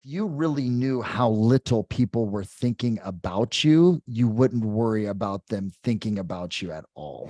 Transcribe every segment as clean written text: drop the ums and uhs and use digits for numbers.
you really knew how little people were thinking about you, you wouldn't worry about them thinking about you at all.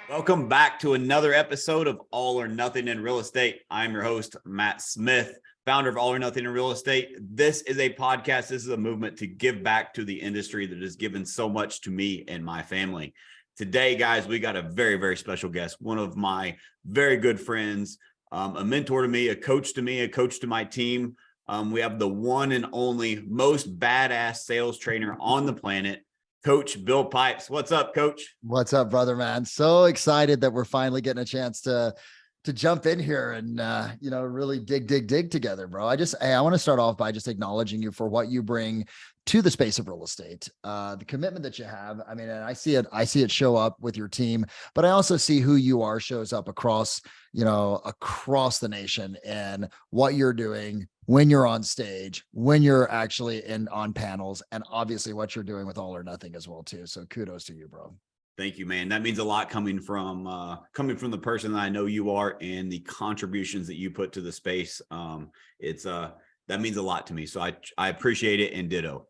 Welcome back to another episode of All or Nothing in Real Estate. I'm your host, Matt Smith, founder of All or Nothing in Real Estate. This is a podcast. This is a movement to give back to the industry that has given so much to me and my family. Today, guys, we got a very, very special guest, one of my very good friends, a mentor to me, a coach to my team. We have the one and only most badass sales trainer on the planet, Coach Bill Pipes. What's up, Coach? What's up, brother, man? So excited that we're finally getting a chance to jump in here and really dig together, bro. I want to start off by just acknowledging you for what you bring to the space of real estate, the commitment that you have. I mean, and I see it show up with your team, but I also see who you are shows up across the nation and what you're doing when you're on stage, when you're actually on panels, and obviously what you're doing with All or Nothing as well too. So kudos to you, bro. Thank you, man. That means a lot coming from the person that I know you are and the contributions that you put to the space. That means a lot to me. So I appreciate it, and ditto.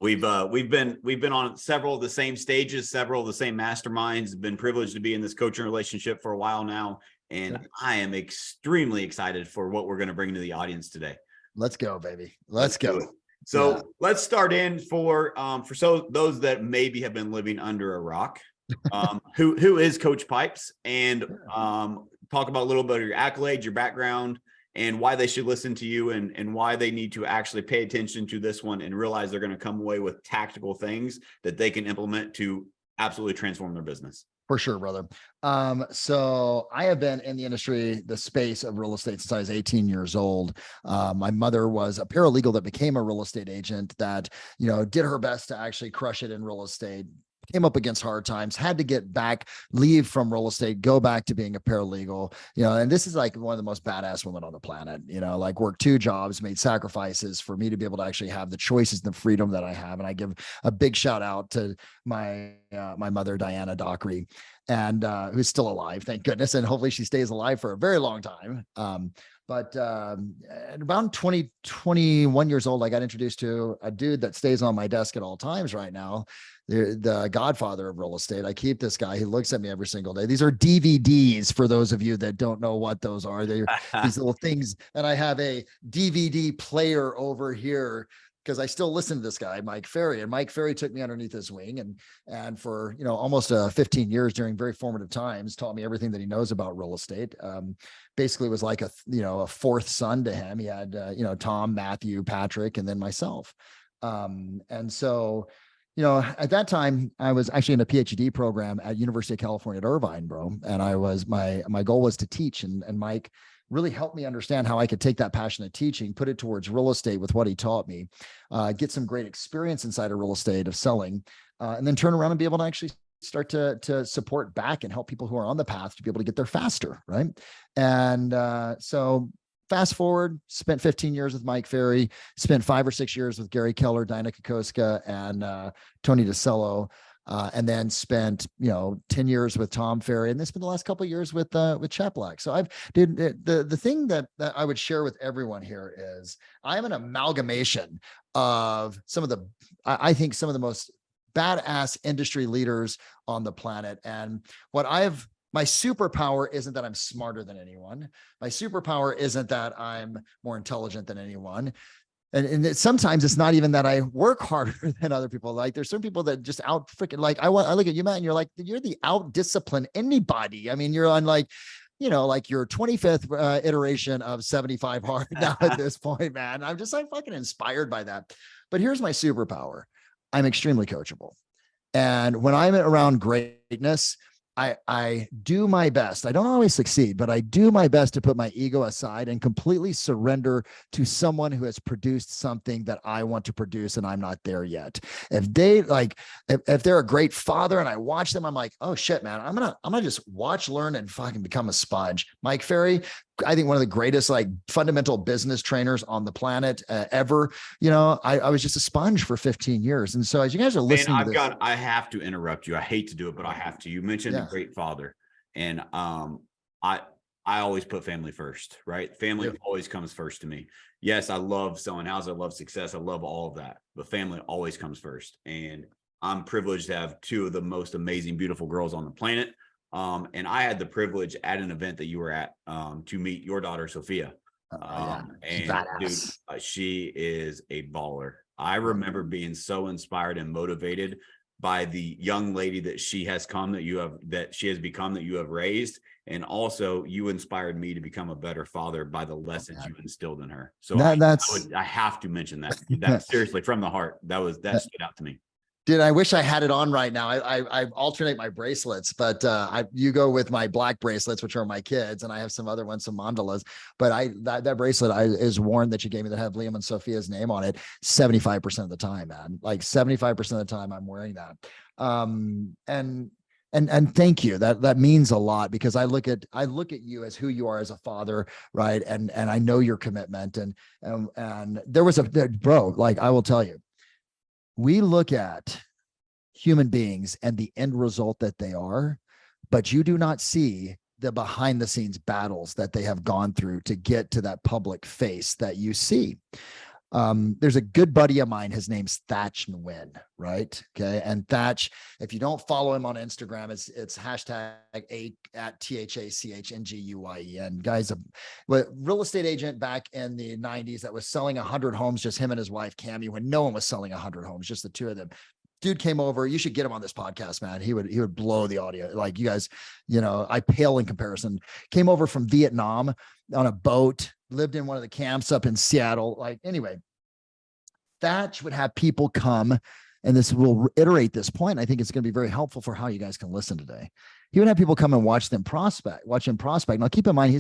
We've been on several of the same stages, several of the same masterminds, been privileged to be in this coaching relationship for a while now. And I am extremely excited for what we're going to bring to the audience today. Let's go, baby. Let's go. So let's start in for those that maybe have been living under a rock. Who is Coach Pipes, and talk about a little bit of your accolades, your background, and why they should listen to you, and why they need to actually pay attention to this one and realize they're going to come away with tactical things that they can implement to absolutely transform their business. For sure, brother. So I have been in the industry, the space of real estate, since I was 18 years old. My mother was a paralegal that became a real estate agent that, did her best to actually crush it in real estate, came up against hard times, had to get back, leave from real estate, go back to being a paralegal, and this is like one of the most badass women on the planet, like worked 2 jobs, made sacrifices for me to be able to actually have the choices and the freedom that I have. And I give a big shout out to my mother, Diana Dockery, and who's still alive, thank goodness. And hopefully she stays alive for a very long time. But at about 21 years old, I got introduced to a dude that stays on my desk at all times right now, the godfather of real estate. I keep this guy. He looks at me every single day. These are DVDs for those of you that don't know what those are. They're these little things. And I have a DVD player over here because I still listen to this guy, Mike Ferry. And Mike Ferry took me underneath his wing and for, almost 15 years during very formative times, taught me everything that he knows about real estate. Basically was like a fourth son to him. He had, Tom, Matthew, Patrick, and then myself. And so, at that time I was actually in a PhD program at University of California at Irvine, bro. And my goal was to teach, and Mike really helped me understand how I could take that passion of teaching, put it towards real estate with what he taught me, get some great experience inside of real estate of selling, and then turn around and be able to actually start to support back and help people who are on the path to be able to get there faster. Right. And so fast forward, spent 15 years with Mike Ferry, spent 5 or 6 years with Gary Keller, Dinah Kokoska, and Tony DeCello. And then spent, 10 years with Tom Ferry, and then spent the last couple of years with Chet Black. So the thing that I would share with everyone here is I'm an amalgamation of I think some of the most badass industry leaders on the planet. And my superpower isn't that I'm smarter than anyone. My superpower isn't that I'm more intelligent than anyone. And sometimes it's not even that I work harder than other people. Like there's some people that just out freaking, like I look at you, Matt, and you're like, you're the out discipline anybody. I mean, you're on like your 25th iteration of 75 hard now at this point, man. I'm just like fucking inspired by that. But here's my superpower. I'm extremely coachable. And when I'm around greatness, I do my best. I don't always succeed, but I do my best to put my ego aside and completely surrender to someone who has produced something that I want to produce and I'm not there yet. If they're a great father and I watch them, I'm like, oh shit, man, I'm gonna just watch, learn, and fucking become a sponge. Mike Ferry, I think one of the greatest like fundamental business trainers on the planet ever. I was just a sponge for 15 years. And so as you guys are listening to this, I have to interrupt you. I hate to do it, but I have to. You mentioned a great father, and I I always put family first, right? Family always comes first to me. Yes, I love selling houses, I love success, I love all of that, but family always comes first. And I'm privileged to have two of the most amazing, beautiful girls on the planet. And I had the privilege at an event that you were at to meet your daughter, Sophia. Yeah, she's And dude, badass. she is a baller. I remember being so inspired and motivated by the young lady that she has come, that she has become, that you have raised. And also you inspired me to become a better father by the lessons you instilled in her. So That's I have to mention that. That seriously, from the heart, that stood out to me. Dude, I wish I had it on right now. I alternate my bracelets, but you go with my black bracelets, which are my kids, and I have some other ones, some mandalas. But that bracelet is worn that you gave me that have Liam and Sophia's name on it 75% of the time, man. Like 75% of the time I'm wearing that. And thank you. That means a lot, because I look at you as who you are as a father, right? And I know your commitment. And there was bro, like I will tell you, we look at human beings and the end result that they are, but you do not see the behind the scenes battles that they have gone through to get to that public face that you see. There's a good buddy of mine. His name's Thatch Nguyen, right? Okay. And Thatch, if you don't follow him on Instagram, it's hashtag at THACHNGUYEN. Guy's a real estate agent back in the 90s that was selling 100 homes, just him and his wife, Cammie, when no one was selling 100 homes, just the two of them. Dude came over. You should get him on this podcast, man. He would blow the audio. Like, you guys, I pale in comparison. Came over from Vietnam on a boat, lived in one of the camps up in Seattle. Like, anyway, Thatch would have people come, and this will iterate this point. I think it's going to be very helpful for how you guys can listen today. He would have people come and watch him prospect. Now, keep in mind, he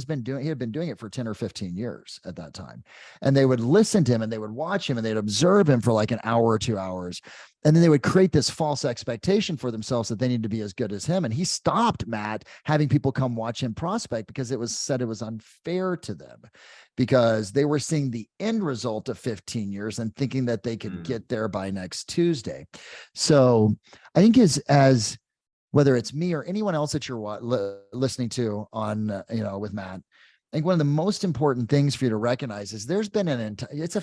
had been doing it for 10 or 15 years at that time. And they would listen to him and they would watch him and they'd observe him for like an hour or 2 hours. And then they would create this false expectation for themselves that they need to be as good as him. And he stopped, Matt, having people come watch him prospect, because it was said it was unfair to them, because they were seeing the end result of 15 years and thinking that they could get there by next Tuesday. So I think as whether it's me or anyone else that you're listening to on, with Matt, I think one of the most important things for you to recognize is there's been it's a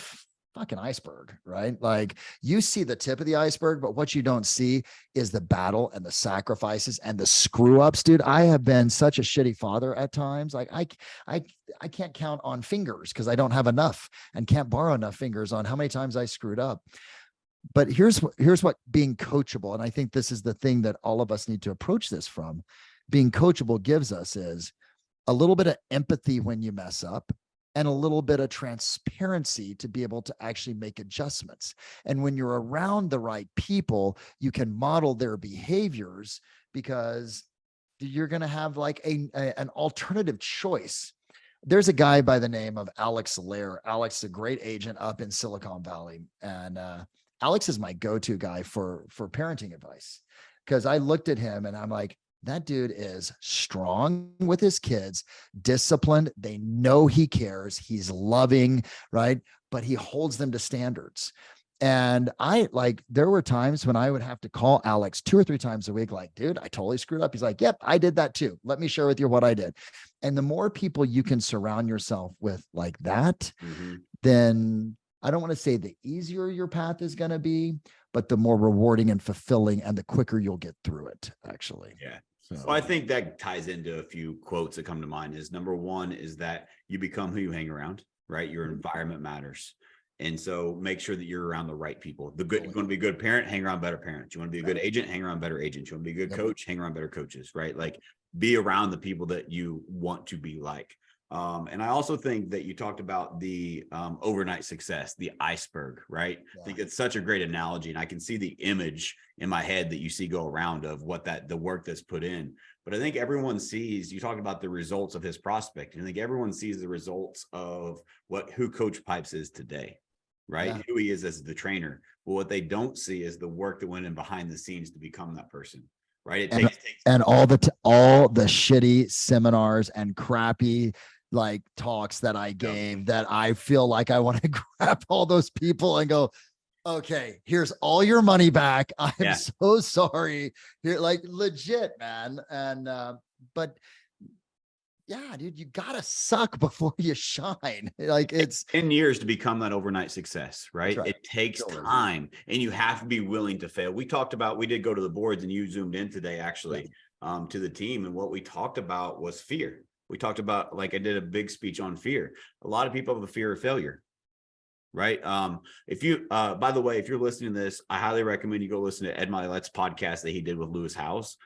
fucking iceberg, right? Like, you see the tip of the iceberg, but what you don't see is the battle and the sacrifices and the screw ups, dude. I have been such a shitty father at times. Like, I can't count on fingers, because I don't have enough and can't borrow enough fingers on how many times I screwed up. But here's what being coachable, and I think this is the thing that all of us need to approach this from, being coachable gives us, is a little bit of empathy when you mess up, and a little bit of transparency to be able to actually make adjustments. And when you're around the right people, you can model their behaviors, because you're going to have like an alternative choice. There's a guy by the name of Alex Lair. Alex is a great agent up in Silicon Valley. And Alex is my go-to guy for parenting advice, because I looked at him and I'm like, that dude is strong with his kids, disciplined. They know he cares. He's loving, right? But he holds them to standards. And there were times when I would have to call Alex 2 or 3 times a week, like, dude, I totally screwed up. He's like, yep, I did that too. Let me share with you what I did. And the more people you can surround yourself with like that, then I don't want to say the easier your path is going to be, but the more rewarding and fulfilling, and the quicker you'll get through it, actually. Yeah. So I think that ties into a few quotes that come to mind. Is number one is that you become who you hang around, right? Your environment matters. And so make sure that you're around the right people. You want to be a good parent, hang around better parents. You want to be a good agent, hang around better agents. You want to be a good coach, hang around better coaches, right? Like, be around the people that you want to be like. And I also think that you talked about the overnight success, the iceberg, right? Yeah. I think it's such a great analogy, and I can see the image in my head that you see go around of the work that's put in. But I think everyone sees, you talked about the results of his prospect, and I think everyone sees the results of who Coach Pipes is today, right? Yeah. Who he is as the trainer. But what they don't see is the work that went in behind the scenes to become that person. Right. And all the shitty seminars and crappy like talks that I gave, that I feel like I want to grab all those people and go, okay, here's all your money back. I'm so sorry. Here, like, legit, man. And but yeah, dude, you gotta suck before you shine. Like it's 10 years to become that overnight success, that's right? right. It takes Totally. time and you have to be willing to fail. We did go to the boards and you zoomed in today Yeah. actually to the team. And what we talked about was fear. We talked about, like I did a big speech on fear. A lot of people have a fear of failure, right? If you, by the way, if you're listening to this, I highly recommend you go listen to Ed Milet's podcast that he did with Lewis House.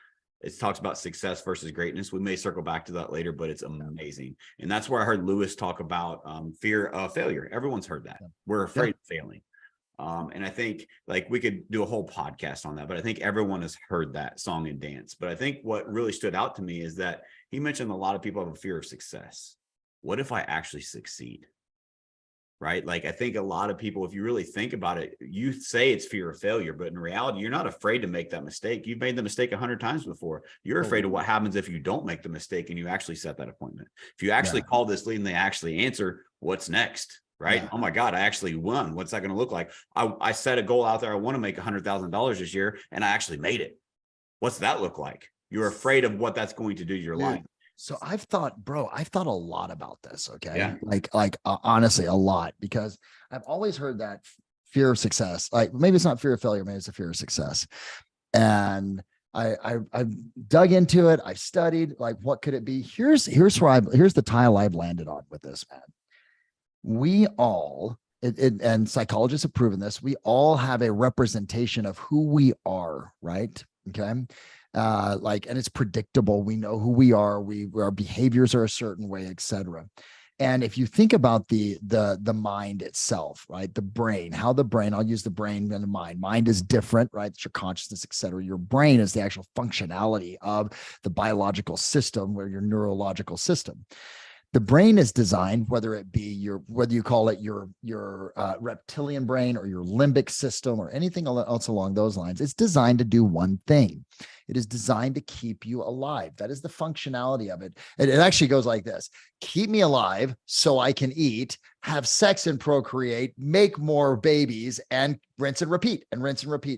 It talks about success versus greatness. We may circle back to that later, but it's amazing. And that's where I heard Lewis talk about fear of failure. Everyone's heard that. We're afraid of failing. And I think like we could do a whole podcast on that, but I think everyone has heard that song and dance. But I think what really stood out to me is that he mentioned a lot of people have a fear of success. What if I actually succeed? Right? Like, I think a lot of people, if you really think about it, you say it's fear of failure, but in reality, you're not afraid to make that mistake. You've made the mistake 100 times before. You're afraid of what happens if you don't make the mistake and you actually set that appointment. If you actually call this lead and they actually answer, what's next? Right? Oh my God, I actually won. What's that going to look like? I set a goal out there. I want to make $100,000 this year and I actually made it. What's that look like? You're afraid of what that's going to do to your life. So I've thought a lot about this. Okay. Yeah. Like honestly, a lot, because I've always heard that fear of success, like maybe it's not fear of failure, maybe it's a fear of success. And I've dug into it. I've studied, like, what could it be? Here's the tile I've landed on with this, man. We all, and psychologists have proven this, we all have a representation of who we are, right? Okay. And it's predictable. We know who we are. Our behaviors are a certain way, etc. And if you think about the mind itself, right? The brain, how the brain, I'll use the brain and the mind. Mind is different, right? It's your consciousness, etc. Your brain is the actual functionality of the biological system, or your neurological system. The brain is designed, whether it be whether you call it your reptilian brain or your limbic system or anything else along those lines, it's designed to do one thing. It is designed to keep you alive. That is the functionality of it. It actually goes like this: keep me alive so I can eat, have sex and procreate, make more babies, and rinse and repeat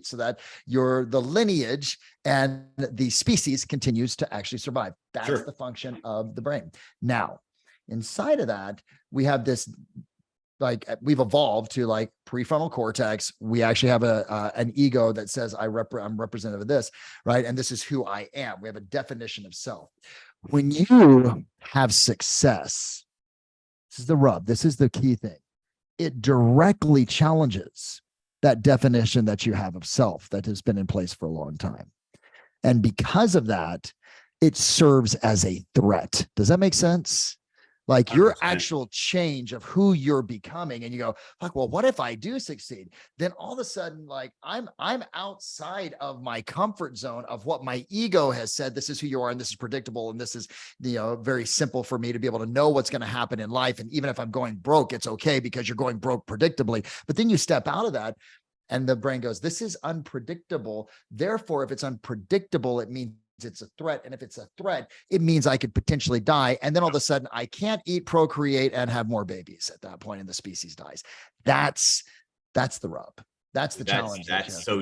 so that the lineage and the species continues to actually survive. That's the function of the brain. Now, inside of that, we have this, like, we've evolved to like prefrontal cortex. We actually have an ego that says I'm representative of this, right? And this is who I am. We have a definition of self. When you have success, this is the rub. This is the key thing. It directly challenges that definition that you have of self that has been in place for a long time. And because of that, it serves as a threat. Does that make sense? Like your 100%. actual change of who you're becoming, and you go, like, well, what if I do succeed? Then all of a sudden, like, I'm outside of my comfort zone of what my ego has said. This is who you are, and this is predictable, and this is, very simple for me to be able to know what's going to happen in life. And even if I'm going broke, it's okay because you're going broke predictably. But then you step out of that, and the brain goes, this is unpredictable. Therefore, if it's unpredictable, it means it's a threat. And if it's a threat, it means I could potentially die. And then all of a sudden I can't eat, procreate, and have more babies at that point, and the species dies. That's the rub. That's the challenge. That's so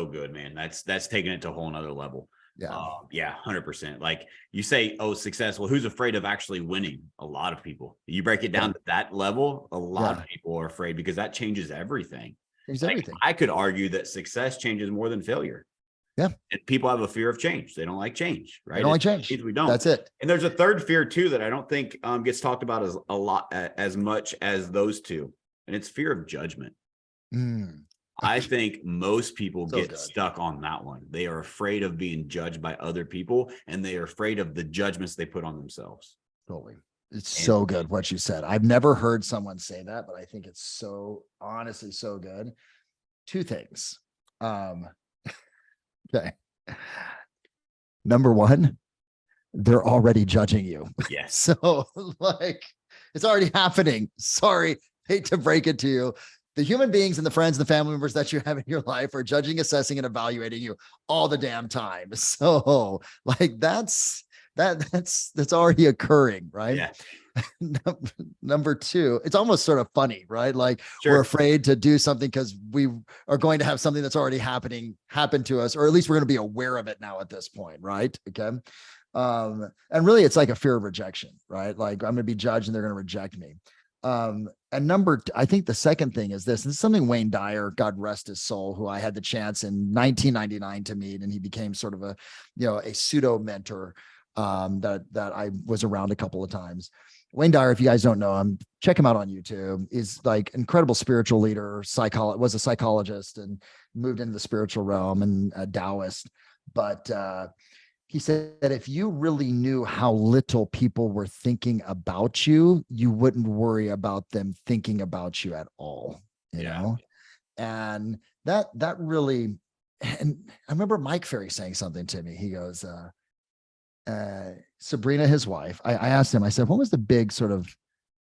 good, man. That's taking it to a whole nother level. Yeah. 100%. Like you say, successful. Who's afraid of actually winning? A lot of people. You break it down to that level, a lot of people are afraid, because that changes everything. I could argue that success changes more than failure. Yeah. And people have a fear of change. They don't like change, right? They don't like change. We don't. That's it. And there's a third fear too that I don't think gets talked about as much as those two. And it's fear of judgment. I think most people get stuck on that one. They are afraid of being judged by other people, and they are afraid of the judgments they put on themselves. Totally. It's so good what you said. I've never heard someone say that, but I think it's so, honestly, so good. Two things. Okay. Number one, they're already judging you. Yes. So, like, it's already happening. Sorry, hate to break it to you. The human beings and the friends and the family members that you have in your life are judging, assessing, and evaluating you all the damn time. So, like, that's already occurring, right? Yeah. Number two, it's almost sort of funny, right? Like, we're afraid to do something because we are going to have something that's already happen to us, or at least we're going to be aware of it now at this point, right? Okay. And really it's like a fear of rejection, right? Like I'm going to be judged and they're going to reject me. And I think the second thing is this, and this is something Wayne Dyer, God rest his soul, who I had the chance in 1999 to meet, and he became sort of a, a pseudo mentor, that I was around a couple of times. Wayne Dyer, if you guys don't know him, check him out on YouTube. He's like incredible spiritual leader, was a psychologist and moved into the spiritual realm and a Taoist. But he said that if you really knew how little people were thinking about you, you wouldn't worry about them thinking about you at all, you know? And that really, and I remember Mike Ferry saying something to me. He goes, Sabrina, his wife, I asked him, I said, what was the big sort of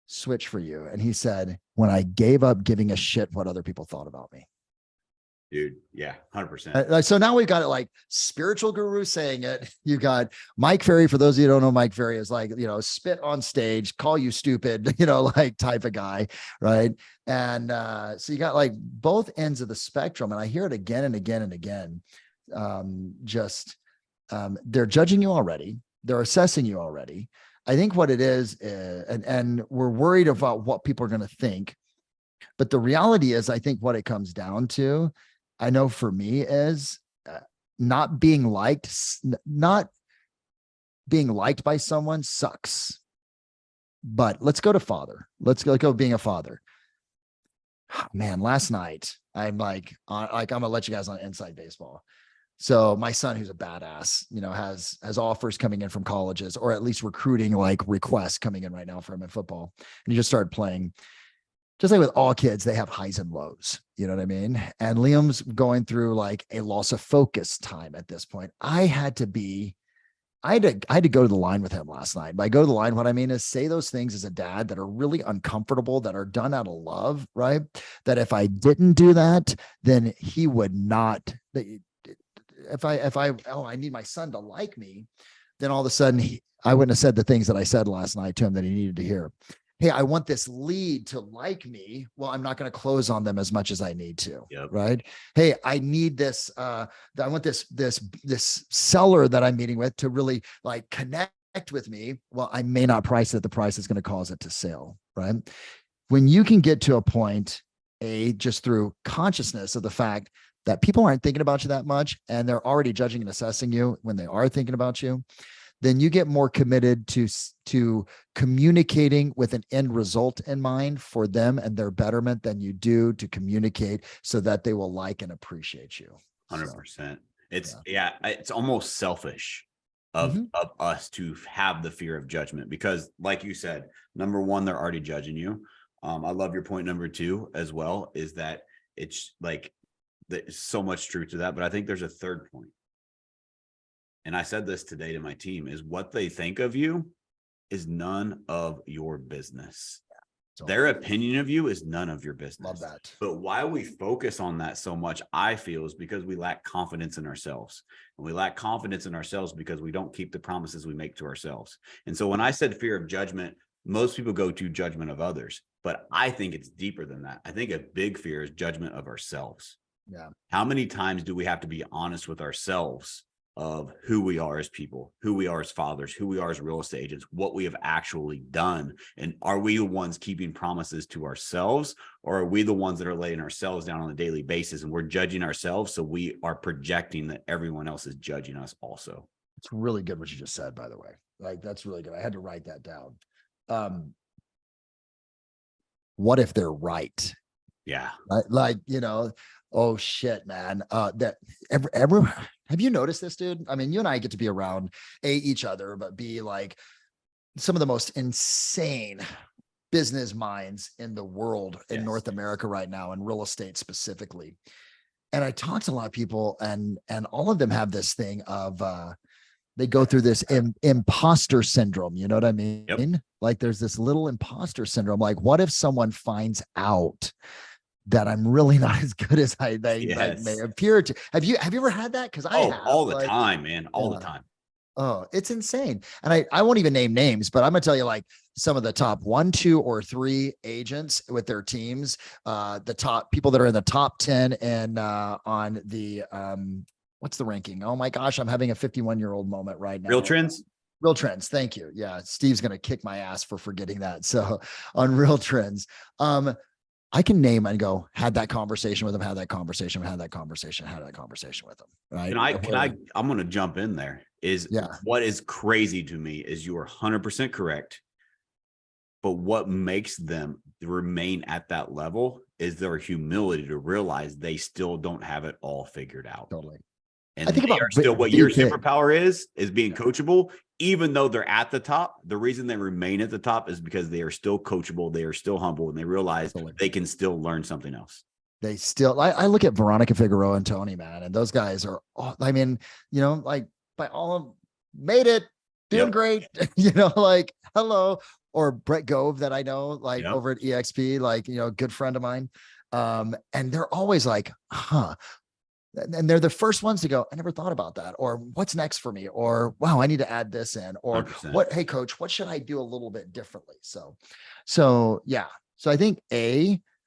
switch for you? And he said, when I gave up giving a shit what other people thought about me. Dude, yeah, 100%. So now we've got it like spiritual guru saying it. You got Mike Ferry. For those of you who don't know, Mike Ferry is like, spit on stage, call you stupid, like type of guy. Right. And so you got like both ends of the spectrum. And I hear it again and again and again. They're judging you already. They're assessing you already. I think what it is, and we're worried about what people are going to think. But the reality is, I think what it comes down to, I know for me, is not being liked by someone sucks. But let's go to father. Let's go being a father. Man, last night I'm like I'm gonna let you guys on inside baseball. So my son, who's a badass, has offers coming in from colleges, or at least recruiting like requests coming in right now for him in football. And he just started playing. Just like with all kids, they have highs and lows. You know what I mean? And Liam's going through like a loss of focus time at this point. I had to go to the line with him last night. By go to the line, what I mean is say those things as a dad that are really uncomfortable, that are done out of love, right? That if I didn't do that, then he would not. I need my son to like me, then all of a sudden I wouldn't have said the things that I said last night to him that he needed to hear. Hey, I want this lead to like me. Well, I'm not going to close on them as much as I need to. Yep. Right. Hey, I need this. I want this seller that I'm meeting with to really like connect with me. Well, I may not price it at the price that's going to cause it to sell. Right. When you can get to a point, just through consciousness of the fact that people aren't thinking about you that much, and they're already judging and assessing you when they are thinking about you, then you get more committed to communicating with an end result in mind for them and their betterment than you do to communicate so that they will like and appreciate you. 100%. It's almost selfish of us to have the fear of judgment, because like you said, number one, they're already judging you. I love your point number two as well, is that it's like, there's so much truth to that, but I think there's a third point. And I said this today to my team, is what they think of you is none of your business. Their opinion of you is none of your business. Love that. But why we focus on that so much, I feel, is because we lack confidence in ourselves. And we lack confidence in ourselves because we don't keep the promises we make to ourselves. And so when I said fear of judgment, most people go to judgment of others, but I think it's deeper than that. I think a big fear is judgment of ourselves. Yeah. How many times do we have to be honest with ourselves of who we are as people, who we are as fathers, who we are as real estate agents, what we have actually done? And are we the ones keeping promises to ourselves, or are we the ones that are laying ourselves down on a daily basis and we're judging ourselves? So we are projecting that everyone else is judging us also. It's really good what you just said, by the way. Like, that's really good. I had to write that down. What if they're right? Yeah. Like, oh shit, man. That have you noticed this, dude? I mean, you and I get to be around each other, but be like some of the most insane business minds in the world in North America right now, in real estate specifically. And I talk to a lot of people, and all of them have this thing of they go through this imposter syndrome. You know what I mean? Yep. Like there's this little imposter syndrome. Like, what if someone finds out that I'm really not as good as I may appear to? Have you ever had that? Because I have, all the time, man, all the time. Oh, it's insane. And I won't even name names, but I'm gonna tell you like some of the top 1, 2, or 3 agents with their teams, the top people that are in the top 10 and on the what's the ranking? Oh my gosh, I'm having a 51-year-old moment right now. Real Trends. Real Trends. Thank you. Yeah. Steve's going to kick my ass for forgetting that. So on Real Trends, I can name and go, had that conversation with him, had that conversation, had that conversation, had that conversation with him. Right. I'm going to jump in there. What is crazy to me is you are 100% correct. But what makes them remain at that level is their humility to realize they still don't have it all figured out. Totally. And I think about still what your superpower is being coachable. Even though they're at the top, the reason they remain at the top is because they are still coachable. They are still humble, and they realize they can still learn something else. They still, I look at Veronica Figueroa and Tony, man, and those guys are, I mean, you know, like by all of made it, doing great, you know, like hello, or Brett Gove that I know, like over at EXP, like, you know, good friend of mine. And they're always like, huh. And they're the first ones to go, I never thought about that. Or what's next for me? Or, wow, I need to add this in. Or 100%. what, hey coach, what should I do a little bit differently? So yeah. So I think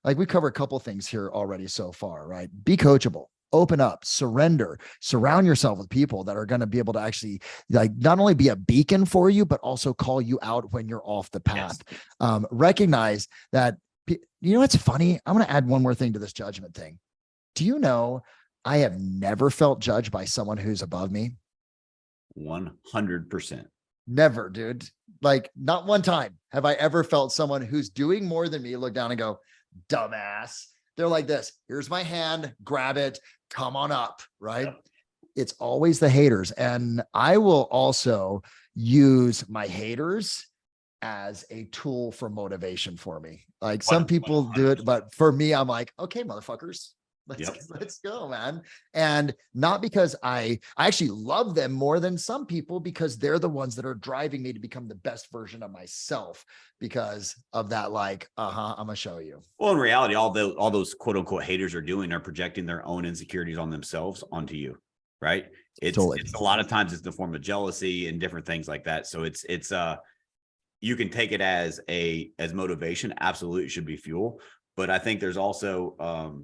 like we cover a couple things here already so far, right? Be coachable, open up, surrender, surround yourself with people that are going to be able to actually like not only be a beacon for you, but also call you out when you're off the path. Yes. Recognize that, you know, it's funny. I'm going to add one more thing to this judgment thing. Do you know, I have never felt judged by someone who's above me. 100%. Never, dude. Like not one time have I ever felt someone who's doing more than me look down and go, dumbass. They're like this. Here's my hand, grab it, come on up, right? Yep. It's always the haters. And I will also use my haters as a tool for motivation for me. Like some people 100%. Do it, but for me, I'm like, okay, motherfuckers. Let's go, man. And not because I actually love them more than some people, because they're the ones that are driving me to become the best version of myself because of that. Like, I'm gonna show you. Well, in reality, all those quote unquote haters are doing are projecting their own insecurities on themselves onto you, right? It's a lot of times it's the form of jealousy and different things like that. So it's you can take it as motivation. Absolutely, it should be fuel. But I think there's also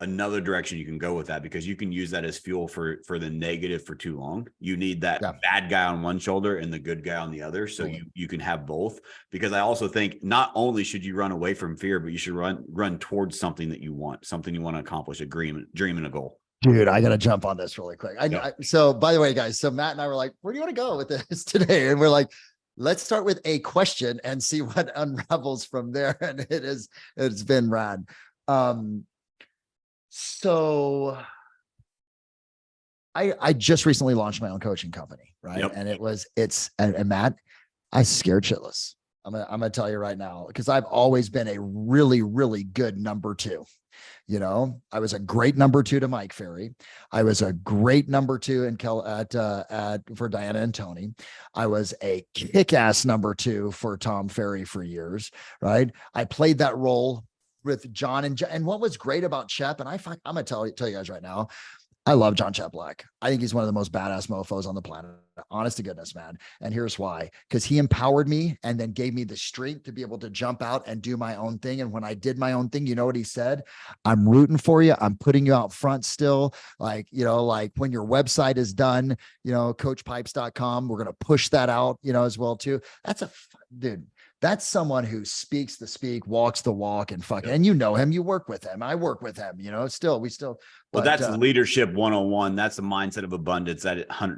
another direction you can go with that, because you can use that as fuel for the negative for too long. You need that bad guy on one shoulder and the good guy on the other. So you can have both, because I also think not only should you run away from fear, but you should run towards something that you want, something you want to accomplish, a dream and a goal. Dude, I got to jump on this really quick. So by the way, guys, so Matt and I were like, where do you want to go with this today? And we're like, let's start with a question and see what unravels from there. And it's been rad. So I just recently launched my own coaching company, right? Yep. And and Matt, I scared shitless. I'm gonna tell you right now, because I've always been a really, really good number two. You know, I was a great number two to Mike Ferry. I was a great number two for Diana and Tony. I was a kick-ass number two for Tom Ferry for years, right? I played that role with John and what was great about Chep, and I'm gonna tell you guys right now, I love John Cheplack. I think he's one of the most badass mofos on the planet. Honest to goodness, man. And here's why. Because he empowered me and then gave me the strength to be able to jump out and do my own thing. And when I did my own thing, you know what he said? I'm rooting for you. I'm putting you out front still. Like, you know, like when your website is done, you know, coachpipes.com, we're going to push that out, you know, as well too. Dude. That's someone who speaks the speak, walks the walk, and and you know him, you work with him. I work with him, you know, well, that's leadership 101. That's the mindset of abundance.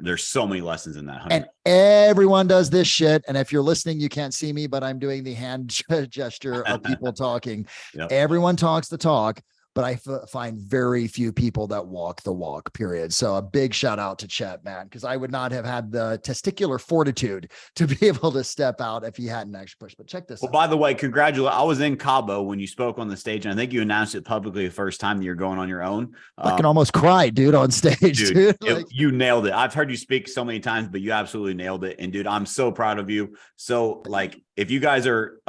There's so many lessons in that. And everyone does this shit. And if you're listening, you can't see me, but I'm doing the hand gesture of people talking. Everyone talks the talk, but I find very few people that walk the walk, period. So a big shout out to Chet, man, because I would not have had the testicular fortitude to be able to step out if he hadn't actually pushed. But check this out. By the way, congratulations. I was in Cabo when you spoke on the stage, and I think you announced it publicly the first time that you're going on your own. I can almost cry, dude, on stage, dude. You nailed it. I've heard you speak so many times, but you absolutely nailed it. And dude, I'm so proud of you. So like, if you guys are,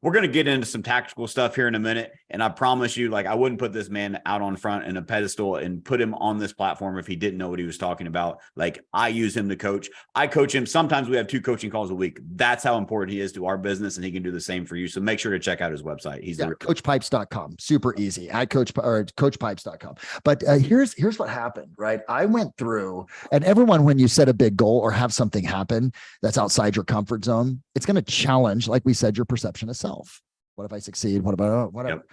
we're going to get into some tactical stuff here in a minute. And I promise you, like, I wouldn't put this man out on front in a pedestal and put him on this platform if he didn't know what he was talking about. Like, I use him to coach. I coach him. Sometimes we have 2 coaching calls a week. That's how important he is to our business, and he can do the same for you. So make sure to check out his website. He's coachpipes.com. Super easy. At coachpipes.com. But here's what happened, right? I went through, and everyone, when you set a big goal or have something happen that's outside your comfort zone, it's going to challenge, like we said, your perception of self. What if I succeed? What about whatever? Yep.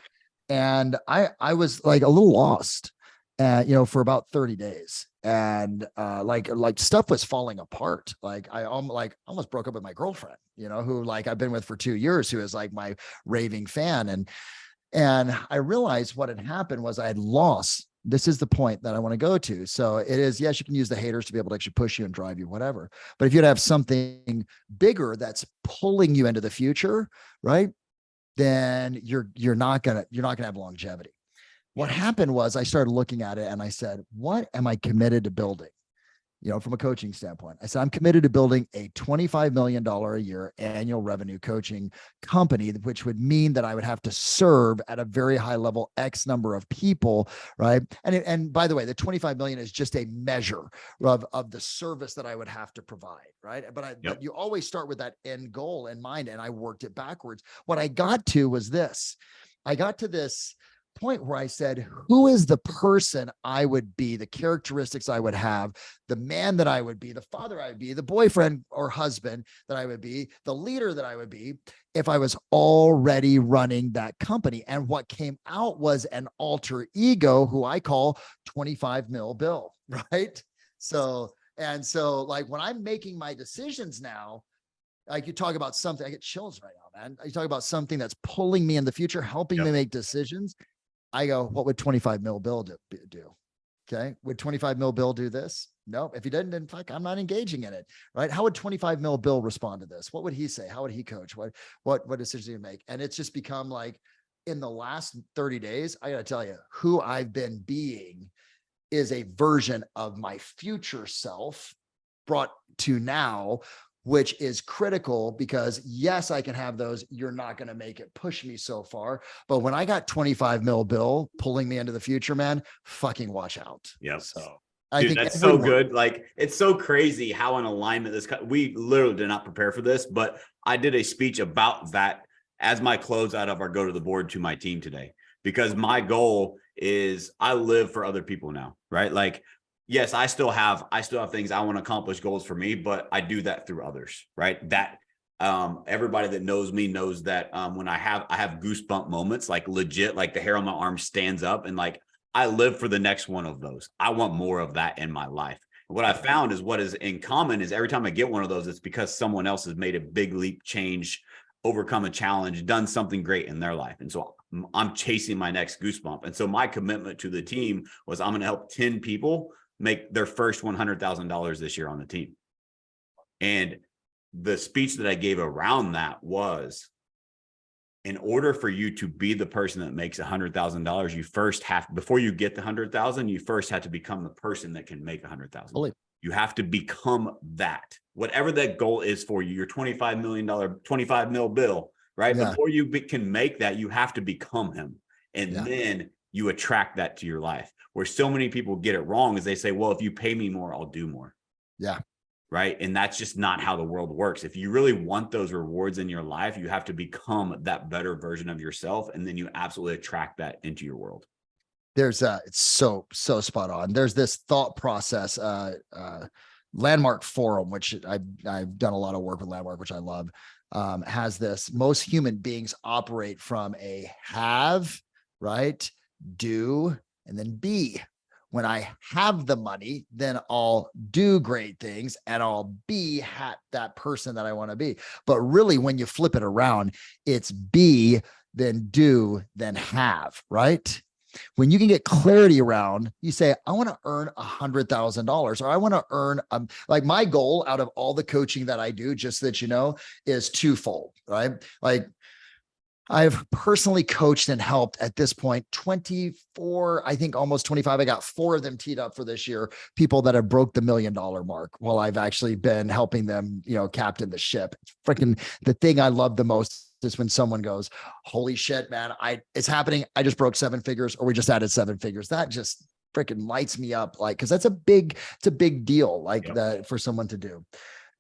And I was like a little lost, for about 30 days. And like stuff was falling apart. Like I almost broke up with my girlfriend, who like I've been with for 2 years, who is like my raving fan. And I realized what had happened was I had lost. This is the point that I want to go to. So it is, yes, you can use the haters to be able to actually push you and drive you, whatever. But if you'd have something bigger that's pulling you into the future, right? Then you're not gonna have longevity. What happened was I started looking at it and I said, what am I committed to building? From a coaching standpoint, I said, I'm committed to building a $25 million a year annual revenue coaching company, which would mean that I would have to serve at a very high level, X number of people. Right. And by the way, the 25 million is just a measure of the service that I would have to provide. Right. But you always start with that end goal in mind. And I worked it backwards. What I got to was this. I got to this point where I said, who is the person I would be, the characteristics I would have, the man that I would be, the father I would be, the boyfriend or husband that I would be, the leader that I would be if I was already running that company. And what came out was an alter ego who I call 25 mil Bill, right? So like when I'm making my decisions now, like you talk about something, I get chills right now, man. You talk about something that's pulling me in the future, helping me make decisions. I go, what would 25 mil Bill do? Okay. Would 25 mil Bill do this? No. If he didn't, then fuck, I'm not engaging in it. Right. How would 25 mil Bill respond to this? What would he say? How would he coach? What decisions do you make? And it's just become like in the last 30 days, I got to tell you, who I've been being is a version of my future self brought to now, which is critical because yes, I can have those. You're not going to make it push me so far. But when I got 25 mil Bill pulling me into the future, man, fucking watch out. Yeah. So I think that's so good. Like, it's so crazy how in alignment we literally did not prepare for this, but I did a speech about that as my closeout of our go to the board to my team today, because my goal is I live for other people now, right? Like, yes, I still have things I want to accomplish, goals for me, but I do that through others, right? That everybody that knows me knows that when I have goosebump moments, like legit, like the hair on my arm stands up, and like I live for the next one of those. I want more of that in my life. What I found is what is in common is every time I get one of those, it's because someone else has made a big leap, change, overcome a challenge, done something great in their life. And so I'm chasing my next goosebump. And so my commitment to the team was I'm going to help 10 people make their first $100,000 this year on the team. And the speech that I gave around that was, in order for you to be the person that makes $100,000, you first have, before you get the 100,000, you first have to become the person that can make 100,000. You have to become that, whatever that goal is for you, your $25 million, 25 mil Bill, right? Yeah. Before you can make that, you have to become him. And then you attract that to your life. Where so many people get it wrong is they say, well, if you pay me more, I'll do more. Yeah. Right. And that's just not how the world works. If you really want those rewards in your life, you have to become that better version of yourself. And then you absolutely attract that into your world. There's it's so spot on. There's this thought process, Landmark Forum, which I've done a lot of work with Landmark, which I love, has this: most human beings operate from a have, right, do, and then be. When I have the money, then I'll do great things and I'll be that person that I want to be. But really, when you flip it around, it's be, then do, then have, right? When you can get clarity around, you say, I want to earn $100,000, or I want to earn, like my goal out of all the coaching that I do, just so that you know, is twofold, right? Like, I've personally coached and helped at this point 24, I think almost 25. I got 4 of them teed up for this year. People that have broke the $1 million mark while I've actually been helping them, captain the ship. Freaking the thing I love the most is when someone goes, holy shit, man, it's happening. I just broke 7 figures, or we just added 7 figures. That just freaking lights me up. Like, cause it's a big deal like that for someone to do.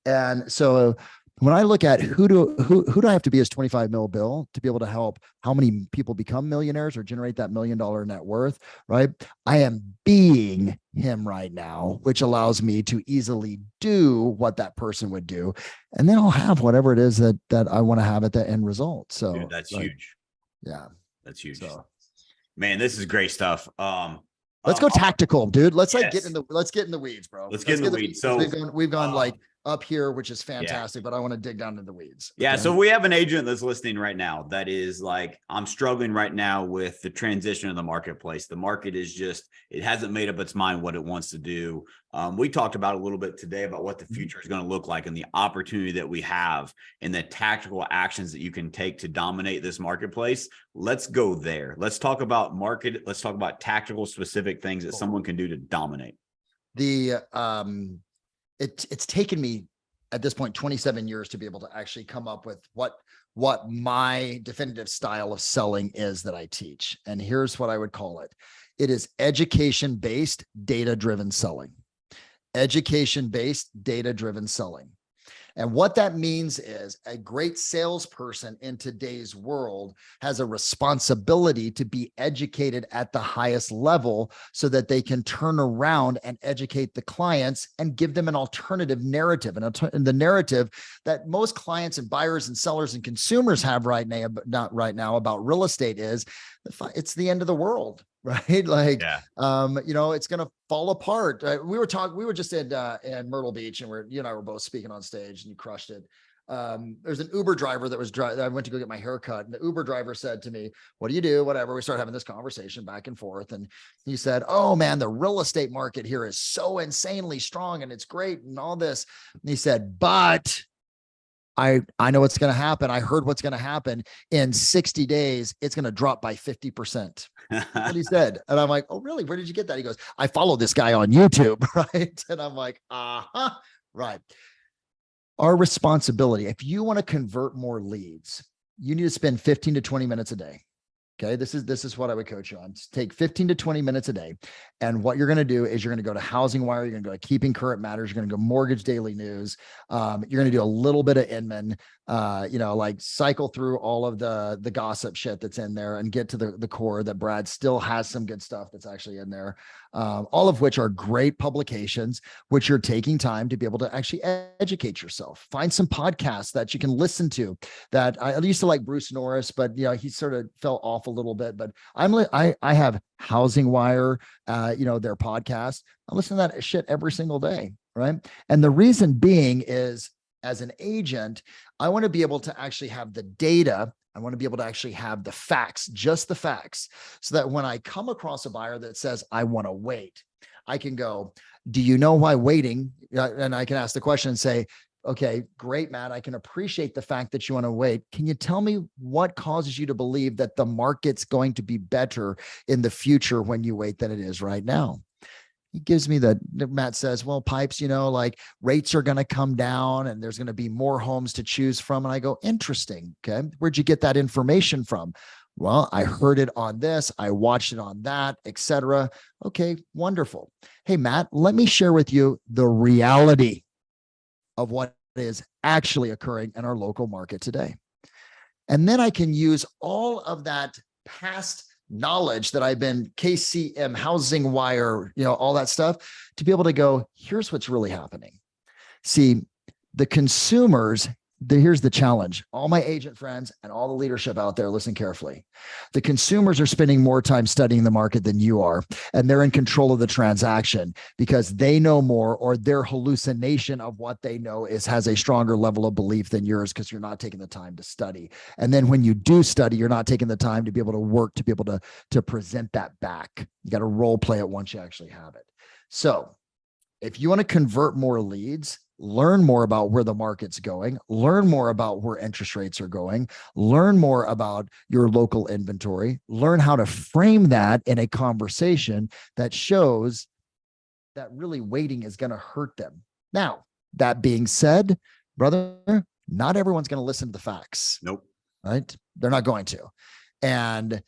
And so when I look at who do I have to be as 25 mil bill to be able to help how many people become millionaires or generate that $1 million net worth, right? I am being him right now, which allows me to easily do what that person would do. And then I'll have whatever it is that I want to have at the end result. So dude, that's huge. Yeah. That's huge. So, man, this is great stuff. Let's go tactical, dude. Let's yes. get in the weeds, bro. Let's get in the weeds. So we've gone like up here, which is fantastic, but I want to dig down into the weeds. Yeah. Okay? So we have an agent that's listening right now that is like, I'm struggling right now with the transition of the marketplace. The market is just, it hasn't made up its mind what it wants to do. We talked about a little bit today about what the future is going to look like and the opportunity that we have and the tactical actions that you can take to dominate this marketplace. Let's go there. Let's talk about market. Let's talk about tactical specific things that someone can do to dominate. It's taken me at this point 27 years to be able to actually come up with what my definitive style of selling is that I teach. And here's what I would call it. It is education-based, data-driven selling. Education-based, data-driven selling. And what that means is a great salesperson in today's world has a responsibility to be educated at the highest level so that they can turn around and educate the clients and give them an alternative narrative. And the narrative that most clients and buyers and sellers and consumers have right now, not right now, about real estate is it's the end of the world. Right. Like, it's going to fall apart. We were just in Myrtle Beach, and you and I were both speaking on stage, and you crushed it. There's an Uber driver that was I went to go get my hair cut, and the Uber driver said to me, what do you do? Whatever. We started having this conversation back and forth. And he said, oh man, the real estate market here is so insanely strong and it's great and all this. And he said, but I know what's going to happen. I heard what's going to happen in 60 days. It's going to drop by 50%. That's what he said. And I'm like, oh, really? Where did you get that? He goes, I follow this guy on YouTube. Right. And I'm like, right. Our responsibility, if you want to convert more leads, you need to spend 15 to 20 minutes a day. Okay. This is what I would coach you on. Take 15 to 20 minutes a day. And what you're going to do is you're going to go to Housing Wire. You're going to go to Keeping Current Matters. You're going to go Mortgage Daily News. You're going to do a little bit of Inman, like cycle through all of the gossip shit that's in there and get to the core that Brad still has some good stuff that's actually in there. All of which are great publications, which you're taking time to be able to actually educate yourself. Find some podcasts that you can listen to. That I used to like Bruce Norris, but he sort of fell off a little bit. But I have Housing Wire, their podcast. I listen to that shit every single day, right? And the reason being is, as an agent, I want to be able to actually have the data. I want to be able to actually have the facts, just the facts, so that when I come across a buyer that says, I want to wait, I can go, do you know why waiting? And I can ask the question and say, okay, great, Matt. I can appreciate the fact that you want to wait. Can you tell me what causes you to believe that the market's going to be better in the future when you wait than it is right now? He gives me Matt says, well, Pipes, like rates are going to come down and there's going to be more homes to choose from. And I go, interesting. Okay. Where'd you get that information from? Well, I heard it on this. I watched it on that, etc. Okay, wonderful. Hey, Matt, let me share with you the reality of what is actually occurring in our local market today. And then I can use all of that past knowledge that I've been KCM, Housing Wire, all that stuff to be able to go, here's what's really happening. See, the consumers, here's the challenge. All my agent friends and all the leadership out there, listen carefully. The consumers are spending more time studying the market than you are, and they're in control of the transaction because they know more, or their hallucination of what they know has a stronger level of belief than yours because you're not taking the time to study. And then when you do study, you're not taking the time to be able to work, to be able to present that back. You got to role play it once you actually have it. So if you want to convert more leads, learn more about where the market's going, learn more about where interest rates are going, learn more about your local inventory, learn how to frame that in a conversation that shows that really waiting is going to hurt them. Now, that being said, brother, not everyone's going to listen to the facts. Nope. Right? They're not going to. And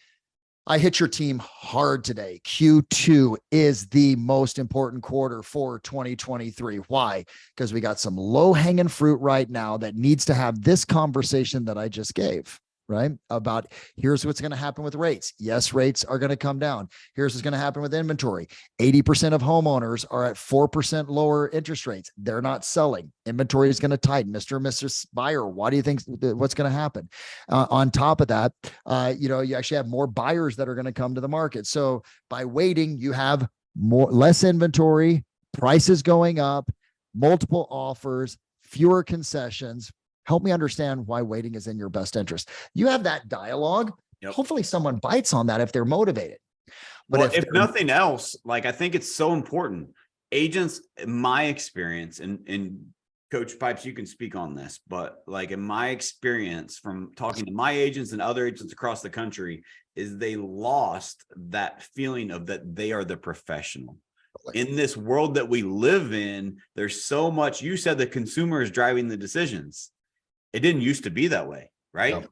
I hit your team hard today. Q2 is the most important quarter for 2023. Why? Because we got some low hanging fruit right now that needs to have this conversation that I just gave, right? About here's what's going to happen with rates. Yes, rates are going to come down. Here's what's going to happen with inventory. 80% of homeowners are at 4% lower interest rates. They're not selling. Inventory is going to tighten. Mr. and Mrs. Buyer, why do you think what's going to happen? On top of that, you actually have more buyers that are going to come to the market. So by waiting, you have less inventory, prices going up, multiple offers, fewer concessions. Help me understand why waiting is in your best interest. You have that dialogue. Yep. Hopefully someone bites on that if they're motivated. But well, if nothing else, like I think it's so important. Agents, in my experience, and Coach Pipes, you can speak on this, but like in my experience from talking to my agents and other agents across the country, is they lost that feeling of that they are the professional. In this world that we live in, there's so much. You said the consumer is driving the decisions. It didn't used to be that way, right? No.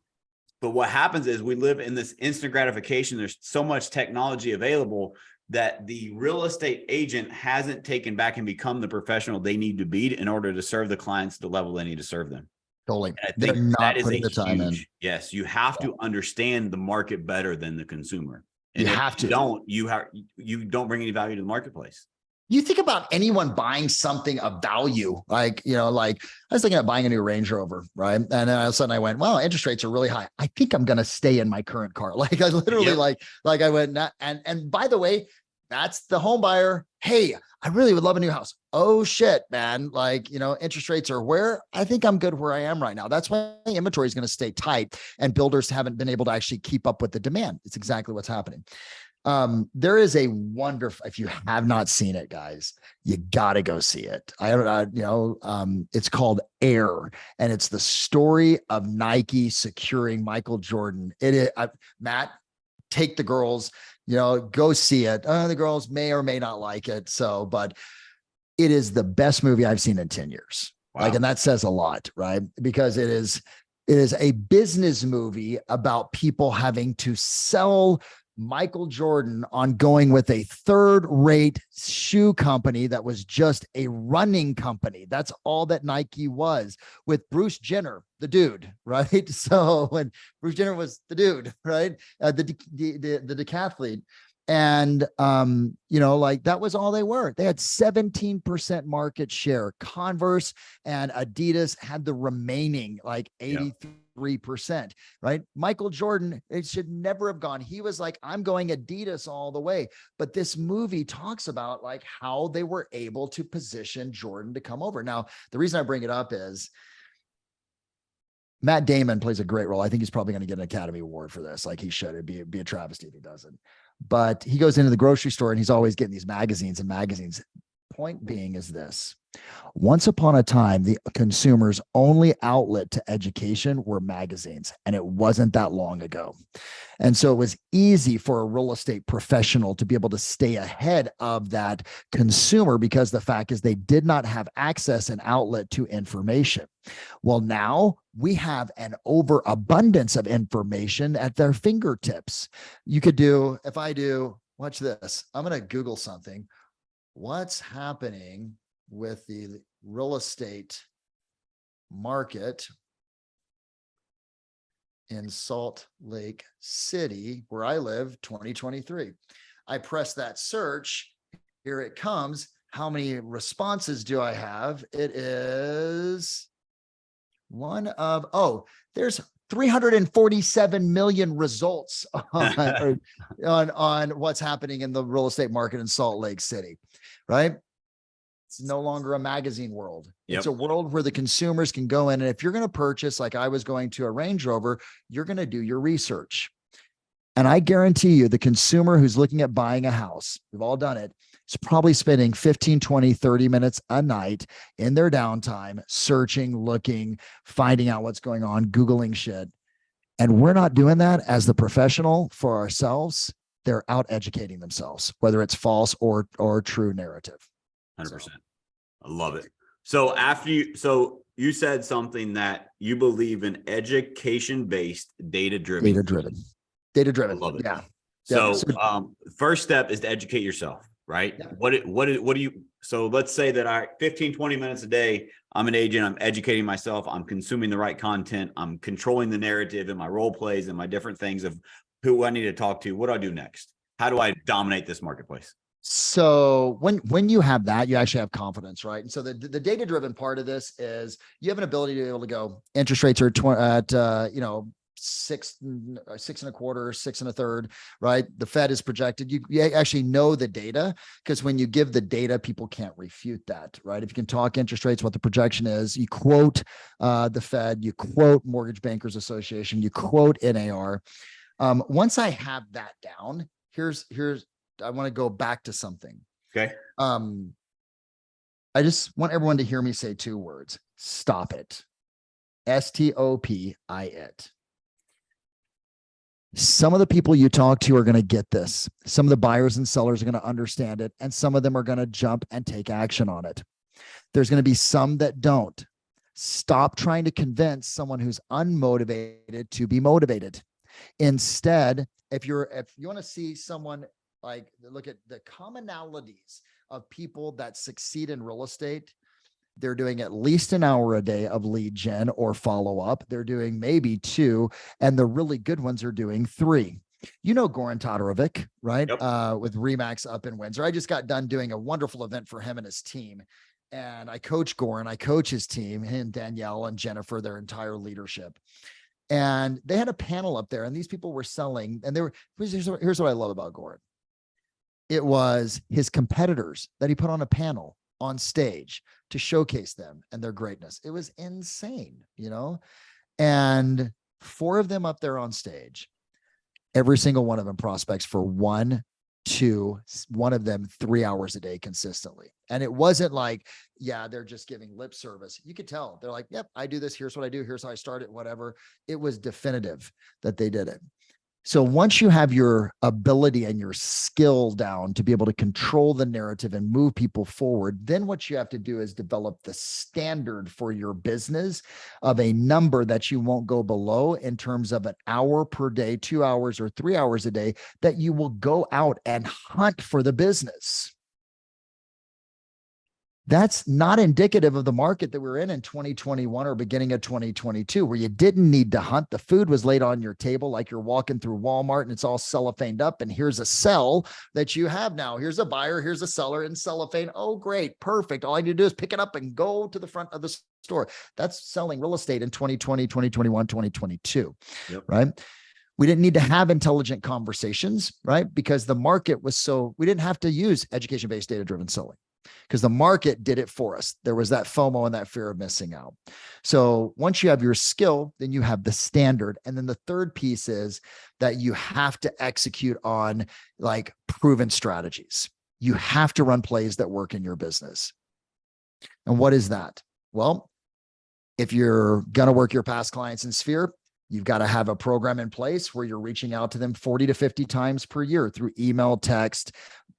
But what happens is we live in this instant gratification. There's so much technology available that the real estate agent hasn't taken back and become the professional they need to be in order to serve the clients the level they need to serve them. Totally. And I think that is a huge, yes, you have to understand the market better than the consumer. And you have to. You don't bring any value to the marketplace. You think about anyone buying something of value, like I was thinking of buying a new Range Rover, right? And then all of a sudden I went, well, interest rates are really high. I think I'm going to stay in my current car. Like I literally like I went, and by the way, that's the home buyer. Hey, I really would love a new house. Oh shit, man. Interest rates are where I think I'm good where I am right now. That's why inventory is going to stay tight and builders haven't been able to actually keep up with the demand. It's exactly what's happening. There is a wonderful, if you have not seen it, guys, you got to go see it. It's called Air, and it's the story of Nike securing Michael Jordan. It is, Matt, take the girls, go see it. The girls may or may not like it. But it is the best movie I've seen in 10 years. Wow. And that says a lot, right? Because it is a business movie about people having to sell Michael Jordan on going with a third-rate shoe company that was just a running company. That's all that Nike was, with Bruce Jenner, the dude, right? So when Bruce Jenner was the dude, right? The decathlete. And, that was all they were. They had 17% market share. Converse and Adidas had the remaining 83%, right? Michael Jordan, it should never have gone. He was like, I'm going Adidas all the way. But this movie talks about how they were able to position Jordan to come over. Now, the reason I bring it up is Matt Damon plays a great role. I think he's probably going to get an Academy Award for this. He should. It'd be a travesty if he doesn't. But he goes into the grocery store and he's always getting these magazines. Point being is this: once upon a time, the consumer's only outlet to education were magazines, and it wasn't that long ago. And so it was easy for a real estate professional to be able to stay ahead of that consumer because the fact is they did not have access and outlet to information. Well, now we have an overabundance of information at their fingertips. You could watch this. I'm going to Google something. What's happening with the real estate market in Salt Lake City, where I live, 2023. I press that search. Here it comes. How many responses do I have? It is there's 347 million results on what's happening in the real estate market in Salt Lake City, right? It's no longer a magazine world. Yep. It's a world where the consumers can go in. And if you're going to purchase, like I was going to a Range Rover, you're going to do your research. And I guarantee you, the consumer who's looking at buying a house, we've all done it, is probably spending 15, 20, 30 minutes a night in their downtime, searching, looking, finding out what's going on, Googling shit. And we're not doing that as the professional for ourselves. They're out educating themselves, whether it's false or true narrative. 100%. I love it. So you said something that you believe in education-based, data-driven. Data-driven. I love it. Yeah. So, first step is to educate yourself, right? Yeah. What do you, so let's say that 15, 20 minutes a day, I'm an agent, I'm educating myself, I'm consuming the right content, I'm controlling the narrative and my role plays and my different things of who I need to talk to. What do I do next? How do I dominate this marketplace? So when you have that, you actually have confidence, right? And so the data-driven part of this is you have an ability to be able to go, interest rates are at 6 and a quarter, 6 and a third, right? The Fed is projected. You actually know the data, because when you give the data, people can't refute that, right? If you can talk interest rates, what the projection is, you quote the Fed, you quote Mortgage Bankers Association, you quote NAR. Once I have that down, here's I want to go back to something. Okay. I just want everyone to hear me say 2 words. Stop it. STOPI it. Some of the people you talk to are going to get this. Some of the buyers and sellers are going to understand it, and some of them are going to jump and take action on it. There's going to be some that don't. Stop trying to convince someone who's unmotivated to be motivated. Instead, if you want to see someone, like, look at the commonalities of people that succeed in real estate, they're doing at least an hour a day of lead gen or follow up. They're doing maybe 2, and the really good ones are doing 3. You know Goran Todorovic, right? Yep. With Remax up in Windsor. I just got done doing a wonderful event for him and his team. And I coach Goran, I coach his team, him, Danielle, and Jennifer, their entire leadership. And they had a panel up there, and these people were selling, and here's what I love about Goran. It was his competitors that he put on a panel on stage to showcase them and their greatness. It was insane, and 4 of them up there on stage, every single one of them prospects for 1, 2, one of them 3 hours a day consistently. And it wasn't like, yeah, they're just giving lip service. You could tell they're like, yep, I do this. Here's what I do. Here's how I start it, whatever. It was definitive that they did it. So once you have your ability and your skill down to be able to control the narrative and move people forward, then what you have to do is develop the standard for your business of a number that you won't go below in terms of an hour per day, 2 hours or 3 hours a day, that you will go out and hunt for the business. That's not indicative of the market that we're in 2021 or beginning of 2022, where you didn't need to hunt. The food was laid on your table like you're walking through Walmart and it's all cellophaned up. And here's a sell that you have now. Here's a buyer, here's a seller in cellophane. Oh, great. Perfect. All I need to do is pick it up and go to the front of the store. That's selling real estate in 2020, 2021, 2022, yep. Right? We didn't need to have intelligent conversations, right? Because the market was we didn't have to use education-based data-driven selling, because the market did it for us. There was that FOMO and that fear of missing out. So once you have your skill, then you have the standard. And then the third piece is that you have to execute on like proven strategies. You have to run plays that work in your business. And what is that? Well, if you're going to work your past clients in Sphere, you've got to have a program in place where you're reaching out to them 40 to 50 times per year through email, text,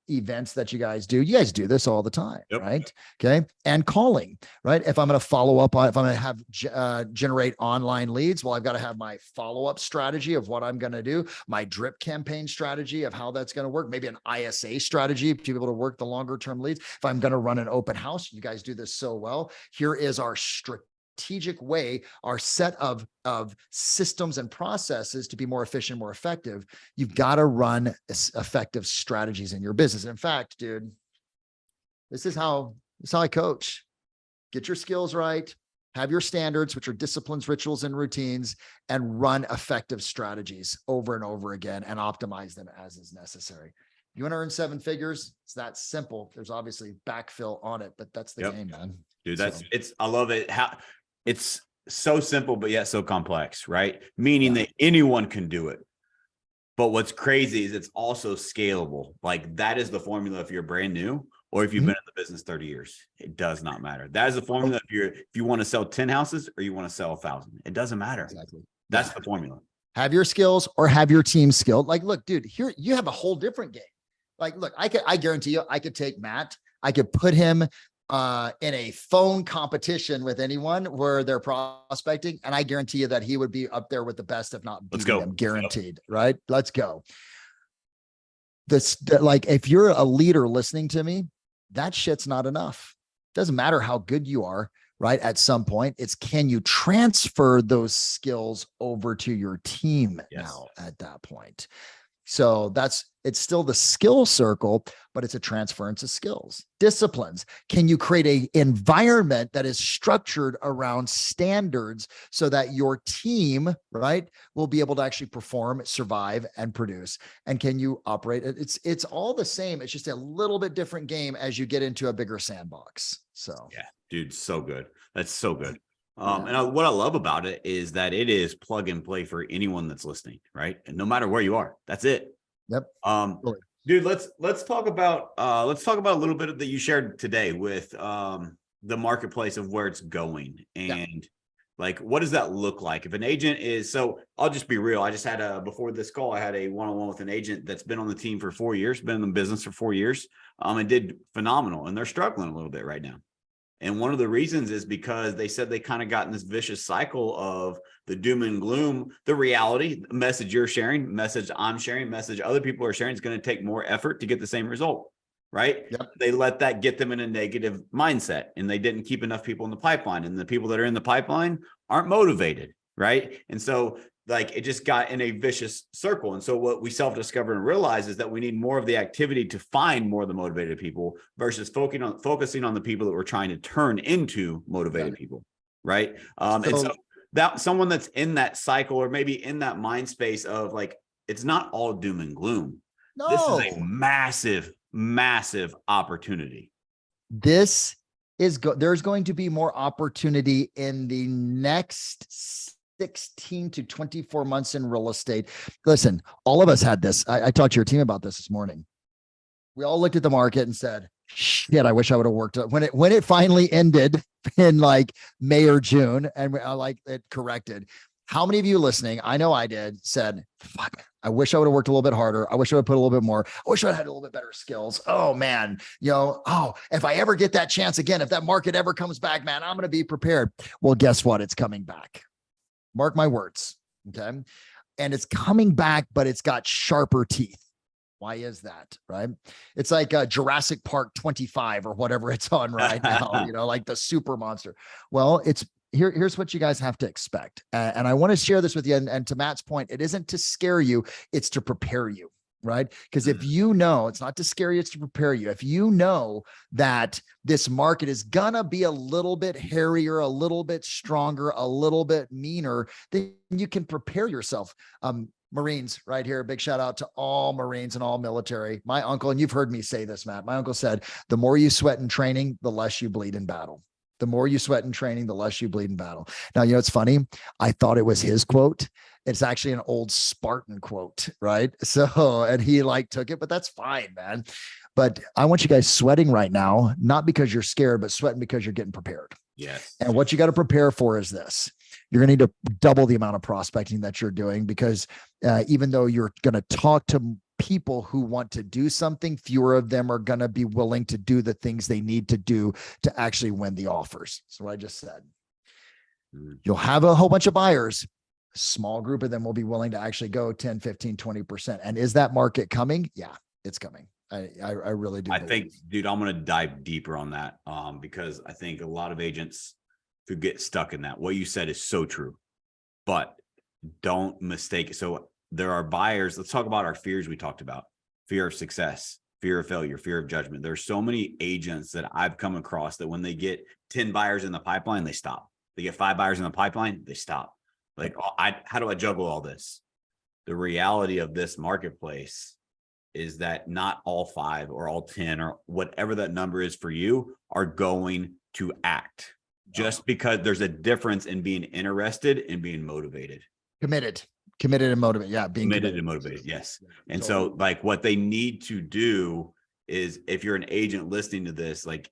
events that you guys do. You guys do this all the time, yep. Right? Okay. And calling, right? If I'm going to follow up on, if I'm going to have generate online leads, well, I've got to have my follow-up strategy of what I'm going to do, my drip campaign strategy of how that's going to work, maybe an ISA strategy to be able to work the longer term leads. If I'm going to run an open house, you guys do this so well. Here is our strategic way, our set of systems and processes to be more efficient, more effective. You've got to run effective strategies in your business. In fact, dude, this is how I coach. Get your skills right, have your standards, which are disciplines, rituals, and routines, and run effective strategies over and over again and optimize them as is necessary. You want to earn 7 figures? It's that simple. There's obviously backfill on it, but that's the game, man. Dude, I love it. It's so simple, but yet so complex, right? Meaning that anyone can do it. But what's crazy is it's also scalable. Like that is the formula if you're brand new or if you've been in the business 30 years. It does not matter. That is the formula if you want to sell 10 houses or you want to sell 1,000. It doesn't matter. Exactly. That's the formula. Have your skills or have your team skilled. Like, look, dude, here you have a whole different game. Like, look, I guarantee you, I could take Matt, I could put him in a phone competition with anyone where they're prospecting, and I guarantee you that he would be up there with the best, if not beating them, guaranteed. Right? Let's go. Like, if you're a leader listening to me, that shit's not enough. Doesn't matter how good you are. Right. At some point, it's can you transfer those skills over to your team now at that point? So it's still the skill circle, but it's a transference of skills, disciplines. Can you create an environment that is structured around standards so that your team, right, will be able to actually perform, survive, and produce? And can you operate? It's all the same. It's just a little bit different game as you get into a bigger sandbox. So yeah, dude, so good. That's so good. What I love about it is that it is plug and play for anyone that's listening, right? And no matter where you are, that's it. Yep. Dude, let's talk about a little bit of that you shared today with the marketplace of where it's going and like what does that look like if an agent is. So I'll just be real. I just had before this call, I had a one-on-one with an agent that's been on the team for 4 years, been in the business for 4 years, and did phenomenal, and they're struggling a little bit right now. And one of the reasons is because they said they kind of got in this vicious cycle of the doom and gloom. The reality, the message you're sharing, message I'm sharing, message other people are sharing is going to take more effort to get the same result, right? Yep. They let that get them in a negative mindset, and they didn't keep enough people in the pipeline. And the people that are in the pipeline aren't motivated, right? And so like it just got in a vicious circle. And so what we self-discovered and realized is that we need more of the activity to find more of the motivated people versus focusing on the people that we're trying to turn into motivated people. Right. And so that someone that's in that cycle or maybe in that mind space of like, it's not all doom and gloom. No. This is a massive, massive opportunity. This is there's going to be more opportunity in the next 16 to 24 months in real estate. Listen, all of us had this. I talked to your team about this morning. We all looked at the market and said, shit, I wish I would have worked when it finally ended in like May or June. And I like it corrected. How many of you listening, I know I did, said, fuck, I wish I would have worked a little bit harder. I wish I would have put a little bit more. I wish I had a little bit better skills. Oh man, if I ever get that chance again, if that market ever comes back, man, I'm going to be prepared. Well, guess what? It's coming back. Mark my words. Okay. And it's coming back, but it's got sharper teeth. Why is that? Right. It's like Jurassic Park 25 or whatever it's on right now, like the super monster. Well, here's what you guys have to expect. And I want to share this with you. And to Matt's point, it isn't to scare you. It's to prepare you. Right. Because if you know, it's not to scare you, it's to prepare you. If you know that this market is gonna be a little bit hairier, a little bit stronger, a little bit meaner, then you can prepare yourself. Marines right here. Big shout out to all Marines and all military. My uncle, and you've heard me say this, Matt, my uncle said, the more you sweat in training, the less you bleed in battle. The more you sweat in training, the less you bleed in battle. Now, it's funny. I thought it was his quote. It's actually an old Spartan quote, right? So, and he took it, but that's fine, man. But I want you guys sweating right now, not because you're scared, but sweating because you're getting prepared. Yes. And what you got to prepare for is this. You're going to need to double the amount of prospecting that you're doing because even though you're going to talk to people who want to do something, fewer of them are going to be willing to do the things they need to do to actually win the offers. That's what I just said. You'll have a whole bunch of buyers. A small group of them will be willing to actually go 10, 15, 20%. And is that market coming? Yeah, it's coming. I really do. I think, dude, I'm going to dive deeper on that because I think a lot of agents who get stuck in that, what you said is so true, but don't mistake it. So there are buyers. Let's talk about our fears. We talked about fear of success, fear of failure, fear of judgment. There's so many agents that I've come across that when they get 10 buyers in the pipeline, they stop. They get 5 buyers in the pipeline, they stop. Like, how do I juggle all this? The reality of this marketplace is that not all 5 or all 10 or whatever that number is for you are going to act just because there's a difference in being interested and being motivated. Committed. Committed and motivated. Yeah. Being Committed and motivated. Yes. Yeah, And totally. so like what they need to do is, if you're an agent listening to this, like,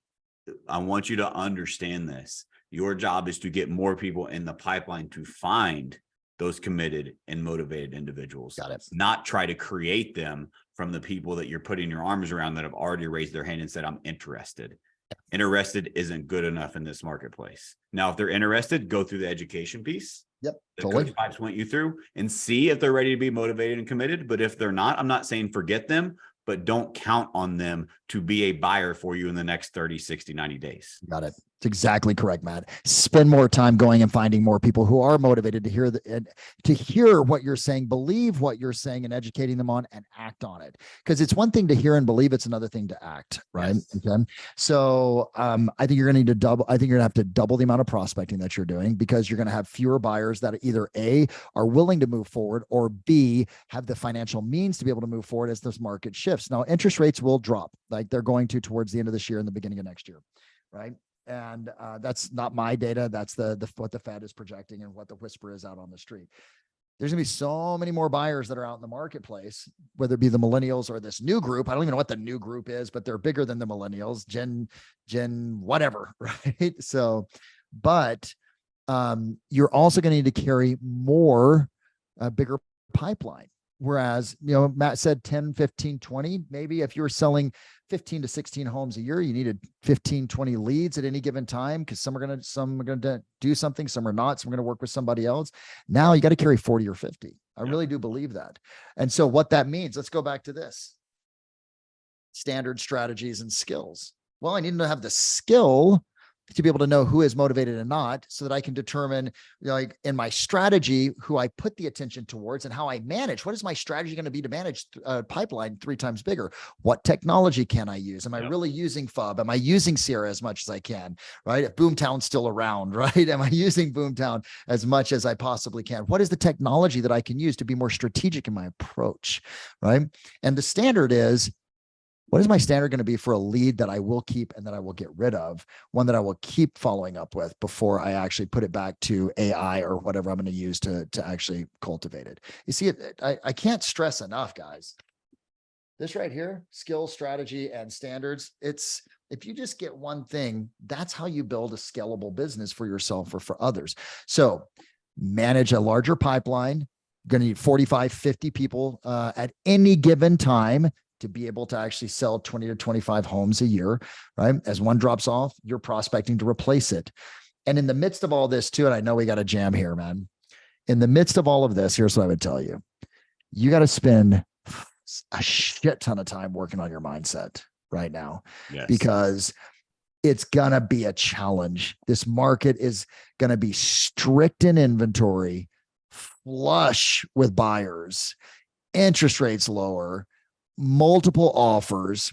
I want you to understand this. Your job is to get more people in the pipeline to find those committed and motivated individuals. Got it. Not try to create them from the people that you're putting your arms around that have already raised their hand and said, I'm interested. Interested isn't good enough in this marketplace. Now, if they're interested, go through the education piece. Yep. The Totally. Coach Pipes went you through, and see if they're ready to be motivated and committed. But if they're not, I'm not saying forget them, but don't count on them to be a buyer for you in the next 30, 60, 90 days. Got it. It's exactly correct, Matt. Spend more time going and finding more people who are motivated to hear to hear what you're saying, believe what you're saying, and educating them on and act on it. Because it's one thing to hear and believe; it's another thing to act. Right? Yes. Okay. So I think you're going to need to double. I think you're going to have to double the amount of prospecting that you're doing, because you're going to have fewer buyers that either A, are willing to move forward, or B, have the financial means to be able to move forward as this market shifts. Now, interest rates will drop, like they're going to towards the end of this year and the beginning of next year, right? And that's not my data. That's what the Fed is projecting and what the whisper is out on the street. There's gonna be so many more buyers that are out in the marketplace, whether it be the millennials or this new group. I don't even know what the new group is, but they're bigger than the millennials, Gen whatever, right? So, but you're also going to need to carry more, bigger pipeline. Whereas, Matt said 10, 15, 20, maybe if you were selling 15 to 16 homes a year, you needed 15, 20 leads at any given time, because some are going to do something, some are not, some are going to work with somebody else. Now you got to carry 40 or 50. I really do believe that. And so what that means, let's go back to this: standard strategies and skills. Well, I need to have the skill to be able to know who is motivated and not, so that I can determine, like in my strategy, who I put the attention towards and how I manage. What is my strategy going to be to manage a pipeline 3 times bigger? What technology can I use? Am I really using FUB? Am I using Sierra as much as I can, right? If Boomtown's still around, right? Am I using Boomtown as much as I possibly can? What is the technology that I can use to be more strategic in my approach, right? And the standard is, what is my standard going to be for a lead that I will keep and that I will get rid of, one that I will keep following up with before I actually put it back to AI or whatever I'm going to use to actually cultivate it? You see, I can't stress enough, guys. This right here, skill, strategy, and standards. It's, if you just get one thing, that's how you build a scalable business for yourself or for others. So manage a larger pipeline. You're going to need 45, 50 people at any given time to be able to actually sell 20 to 25 homes a year, right? As one drops off, you're prospecting to replace it. And in the midst of all this too, and I know we got a jam here, man. In the midst of all of this, here's what I would tell you. You got to spend a shit ton of time working on your mindset right now, because it's going to be a challenge. This market is going to be strict in inventory, flush with buyers, interest rates lower, multiple offers.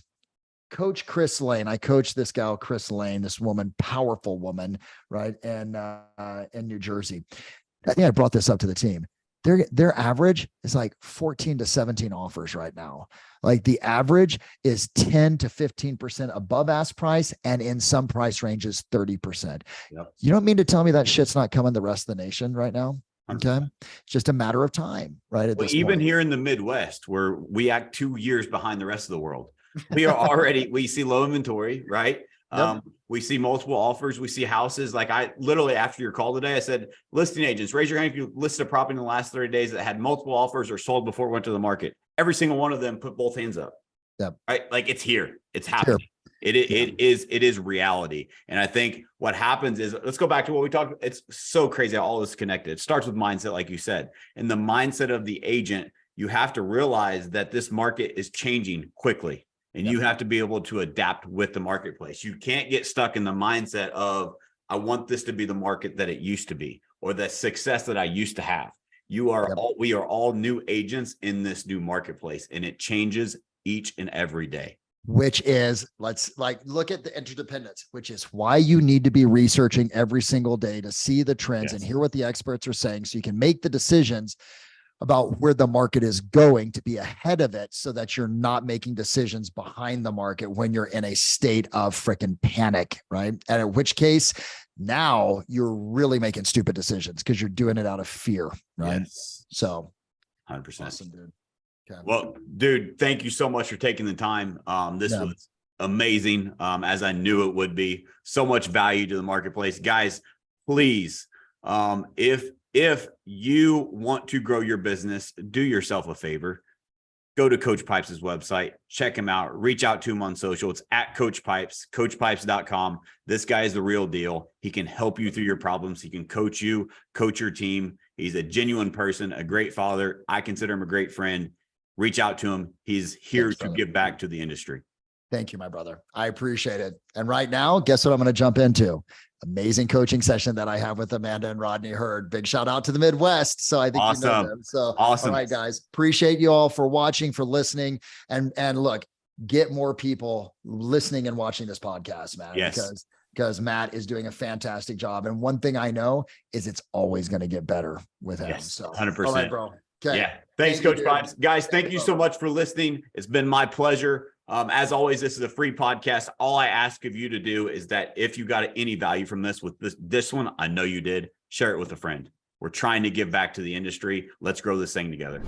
Coach Chris Lane, I coached this gal, Chris Lane, this woman, powerful woman, right? And in New Jersey. I think I brought this up to the team. Their average is like 14 to 17 offers right now. Like the average is 10 to 15% above ask price, and in some price ranges 30%. You don't mean to tell me that shit's not coming the rest of the nation right now? Okay. It's just a matter of time, right? At this even point. Here in the Midwest, where we act 2 years behind the rest of the world, we are already, we see low inventory, right? We see multiple offers. We see houses. Like I literally, after your call today, I said, listing agents, raise your hand if you listed a property in the last 30 days that had multiple offers or sold before it went to the market. Every single one of them put both hands up. Right. Like it's here. It's happening. It is reality. And I think what happens is, let's go back to what we talked. It's so crazy how all this is connected. It starts with mindset, like you said, and the mindset of the agent. You have to realize that this market is changing quickly, and you have to be able to adapt with the marketplace. You can't get stuck in the mindset of, I want this to be the market that it used to be, or the success that I used to have. We are all new agents in this new marketplace, and it changes each and every day. Which is, let's look at the interdependence, which is why you need to be researching every single day to see the trends and hear what the experts are saying, so you can make the decisions about where the market is going to be ahead of it, so that you're not making decisions behind the market when you're in a state of freaking panic, right? And in which case, now you're really making stupid decisions because you're doing it out of fear, right? So 100%. Awesome, dude. Okay. Well, dude, thank you so much for taking the time. This was amazing, as I knew it would be. So much value to the marketplace. Guys, please, if you want to grow your business, do yourself a favor. Go to Coach Pipes' website, check him out, reach out to him on social. It's at Coach Pipes, coachpipes.com. This guy is the real deal. He can help you through your problems. He can coach you, coach your team. He's a genuine person, a great father. I consider him a great friend. Reach out to him. He's here to give back to the industry. Thank you, my brother. I appreciate it. And right now, guess what I'm going to jump into? Amazing coaching session that I have with Amanda and Rodney Hurd. Big shout out to the Midwest. So I think you know them. So awesome. All right, guys. Appreciate you all for watching, for listening. And look, get more people listening and watching this podcast, man. Yes. Because Matt is doing a fantastic job. And one thing I know is it's always going to get better with him. Yes, so 100%. All right, bro. Okay. Yeah. Thanks, Coach Pipes. Guys, thank you so much for listening. It's been my pleasure. As always, this is a free podcast. All I ask of you to do is that if you got any value from this with this one, I know you did, share it with a friend. We're trying to give back to the industry. Let's grow this thing together.